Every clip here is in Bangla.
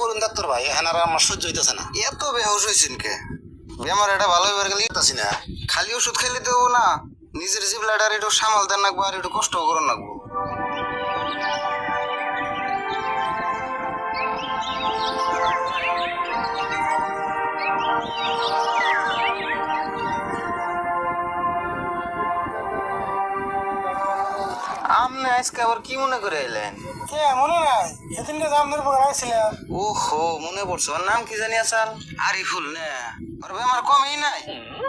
করুন ডাক্তার ভাই, এখন আর আমার সহ্য হইতেছে না। এত বেহুশ হয়েছেন কে? বেমার এটা ভালো হইবার গেলে ইতাছি না, খালি ওষুধ খাইলে তো না, নিজের জিবলাটার একটু সামাল দেন রাখবো আর একটু কষ্ট করুন রাখবো। আপনি আজকে আবার কি মনে করে এলেন? কে মনে নাই সেদিনকে জামদের উপর আইছিলাম? ওহো, মনে পড়ছে। ওর নাম কি জানি আসাল? আরিফুল না? ওর বেমার কমই নাই?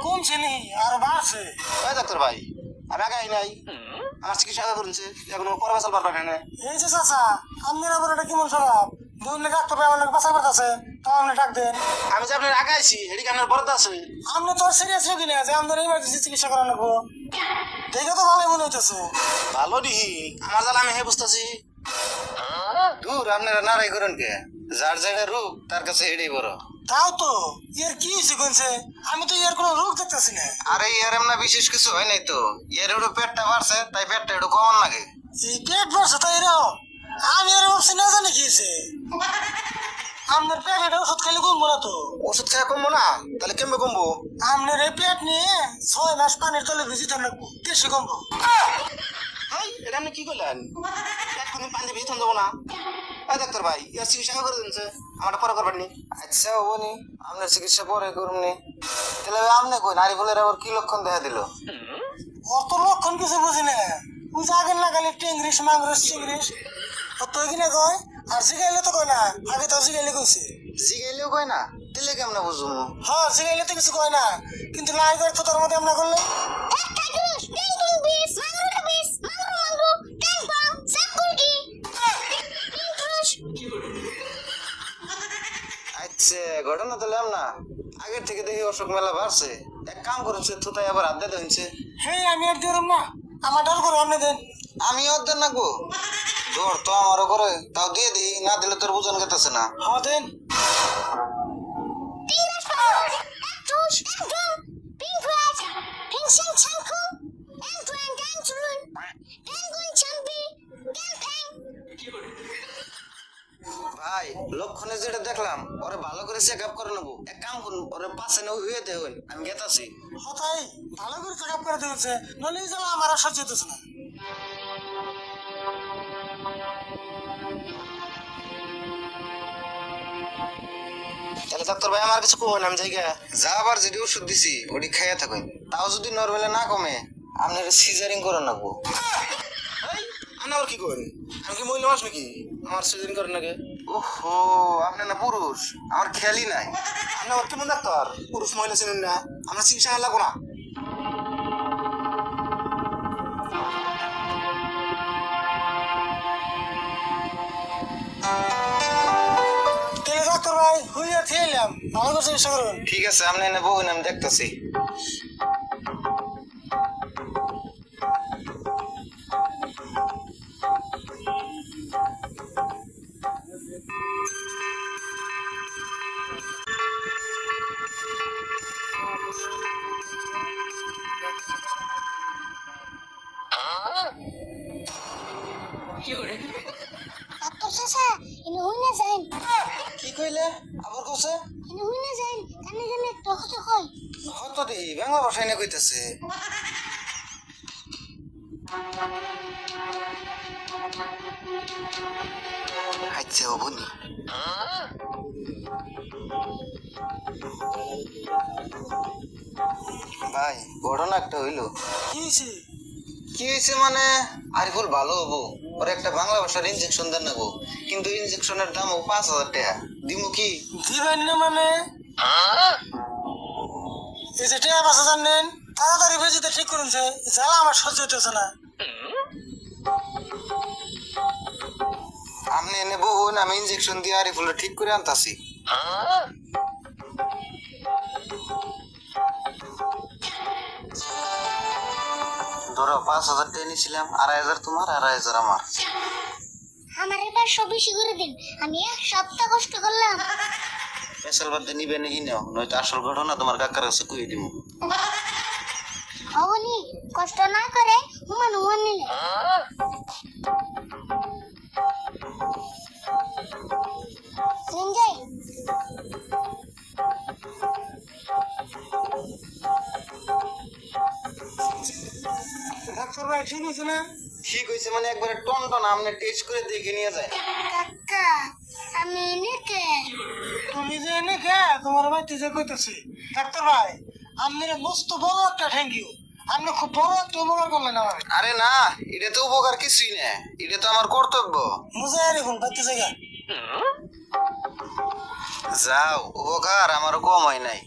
কমছে নি আর বাড়ছে। ওই ডাক্তার ভাই, আমি আগাই নাই, আমার চিকিৎসা করছে, এখন পরে বাঁচাল পারবেন না। এই যে চাচা, আপনার আবার এটা কেমন স্বভাব? দুই ডাক্তার ভাই আমার বাঁচা করতেছে, তাও আপনি ডাক দেন। আমি যে আপনার আগাইছি এদিকে আপনার বরদ আছে। আপনি তো সিরিয়াস রোগী না যে আপনার ইমার্জেন্সি চিকিৎসা করা লাগবো? দেখে তো ভালোই মনে হইতেছে। ভালো দিহি, আমার জ্বালা আমি হে বুঝতেছি। দূর, আপনারা নারাই করেন কে? যার জায়গায় রোগ তার কাছে এটাই বড়। তাও তো, ইয়ার কি হয়েছে কোনছে? আমি তো ইয়ার কোনো রোগ দেখতেছি না। আরে ইয়ার এমনা বিশেষ কিছু হয় নাই তো, ইয়ার একটু পেটটা বাড়ছে, তাই পেটটা একটু কমান লাগে। এই পেট ভরছে তাই এরকম? আমি আর ভাবছি না জানি কি হয়েছে। আপনার পেট এটা ওষুধ খাইলে কমবো না তো? ওষুধ খাওয়া কমবো না? তাহলে কেমবে কমবো? আপনার এই পেট নিয়ে 6 মাস পানির তলে ভিজি থাকবো, বেশি কমবো। হাই, এটা আপনি কি করলেন? এক্ষুনি পানি ভিজে থান যাবো না? এই ডাক্তার ভাই, ইয়ার চিকিৎসা করে দিনছে, আমারটা পরে করবেন নি? আচ্ছা হবো নি, আপনার চিকিৎসা পরে করুন নি। তাহলে আপনি কই নারী বলের আবার কি লক্ষণ দেখা দিল? ওর তো লক্ষণ কিছু বুঝি না। ওই যে আগে লাগালে টেংরিস মাংরিস চিংরিস অত কিনা কয়, আর জিগাইলে তো কয় না। আগে তো জিগাইলে কইছে। জিগাইলেও কয় না? তাহলে কেমন বুঝবো? হ্যাঁ, জিগাইলে তো কিছু কয় না, কিন্তু লাই করে তো তার মধ্যে আমরা করলে আচ্ছা, ঘটনা তাহলে না আগের থেকে দেখি অসুখ মেলা বাড়ছে। এক কাম করেছে তো, তাই আবার আড্ডা হয়েছে। হ্যাঁ, আমি আর দিলাম না, আমার ডর করে আপনি দেন। আমি অর্ধেক নাকবো? তোর তো আমারও করে, তাও দিয়ে দিই, না দিলে তোর বুঝন গেতেছে না। হ্যাঁ দেন। ভাই, লক্ষণে যেটা দেখলাম, ওরে ভালো করে চেক আপ করে নেবো। এক কাম করুন, ওরে পাশে নেও হয়ে দেবেন, আমি গেতাছি। হতাই ভালো করে চেক আপ করে দিয়েছে, নলে এই জ্বালা আমার আর সহ্য হইতেছে না। তাহলে ডাক্তার ভাই আমার কিছু কমেন, আমি জায়গা যা আবার যেটি ওষুধ দিছি ওটি খাইয়া থাকেন, তাও যদি নর্মালে না কমে আপনার সিজারিং করে নেবো। আপনি আবার কি করেন? আমি কি মহিলা মানুষ নাকি আমার সিজারিং করেন নাকি? ওহো, আপনি না পুরুষ, আমার খেয়ালই নাই। আপনি আবার কেমন ডাক্তার, পুরুষ মহিলা চিনেন না? আমরা চিকিৎসা লাগবো না? তাহলে ডাক্তার ভাই হইয়া খেলাম, ভালো করে চিকিৎসা করবেন। ঠিক আছে, আপনি এনে বউন, আমি দেখতেছি। ডাক্তার চাচা, এনে হই না যাইন। কি কইলে? আবার কইছে? এনে হই না যাইন, কানে কানে টক হয়। হয়তো দি বাংলা ভাষায় না কইতাছে। আচ্ছা হবনি। ভাই, ঘটনা একটা হইলো। কি হয়েছে? কি হয়েছে মানে, আরিফুল ভালো হবো, ওর একটা বাংলা ভাষার ইনজেকশন দেন নেবো, কিন্তু ইনজেকশনের দাম 5,000 টাকা। দিমু কি? দিবেন না মানে? এই যে টিয়া বাসা জানেন, তাড়াতাড়ি বেজিতে ঠিক করুন, যে জ্বালা আমার সহ্য হইতেছে না। আপনি এনে বহুন, আমি ইনজেকশন দিয়ে আরিফুল ঠিক করে আনতাছি। ধরো 5,000 টাকা নিয়েছিলাম, 2,500 তোমার, 2,500 আমার। আমার এবার সব বেশি করে দিন, আমি এক সপ্তাহ কষ্ট করলাম। স্পেশাল বাদ দিয়ে নিবে নাকি নাও, নয়তো আসল ঘটনা তোমার কাকার কাছে কই দিব। অবনি কষ্ট না করে হুমান হুমান নিলে। নিন যাই। ডাক্তার ভাই ঠিক হয়েছে না? ঠিক হয়েছে মানে একবারে টন টন আপনি টেস্ট করে দেখে নিয়ে যায়। কাকা আমি এনেকে তুমি যে এনে কে তোমার বাড়িতে যে কইতেছি ডাক্তার ভাই আপনার মস্ত বড় একটা থ্যাংক ইউ। আপনি খুব বড় একটা উপকার করলেন আমার। আরে না, এটা তো উপকার কিছুই না, এটা তো আমার কর্তব্য। বুঝাই রেখুন বাড়িতে জায়গা। যাও, উপকার আমারও কম হয় নাই।